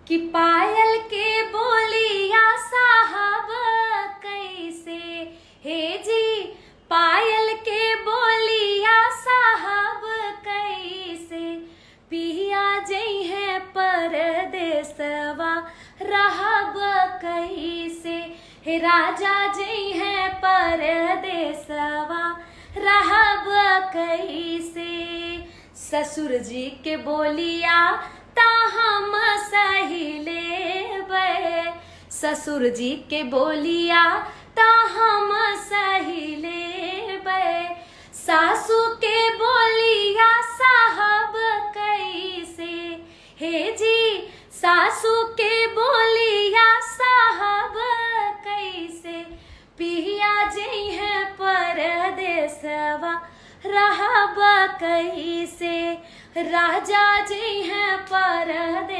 कि पायल के बोलिया साहब कैसे, हे जी पायल के बोलिया साहब कैसे, पिया जई है परदेसवा रहब कैसे, हे राजा जई है परदेसवा रहब कैसे। ससुर जी के बोलिया ता हम सही लेबै, ससुर जी के बोलिया ता हम सही लेबै, सासू के बोलिया साहब कैसे, हे जी सासू के बोलिया साहब कैसे, पिया जई है परदेसवा रहब कैसे, राजा जई है परदेस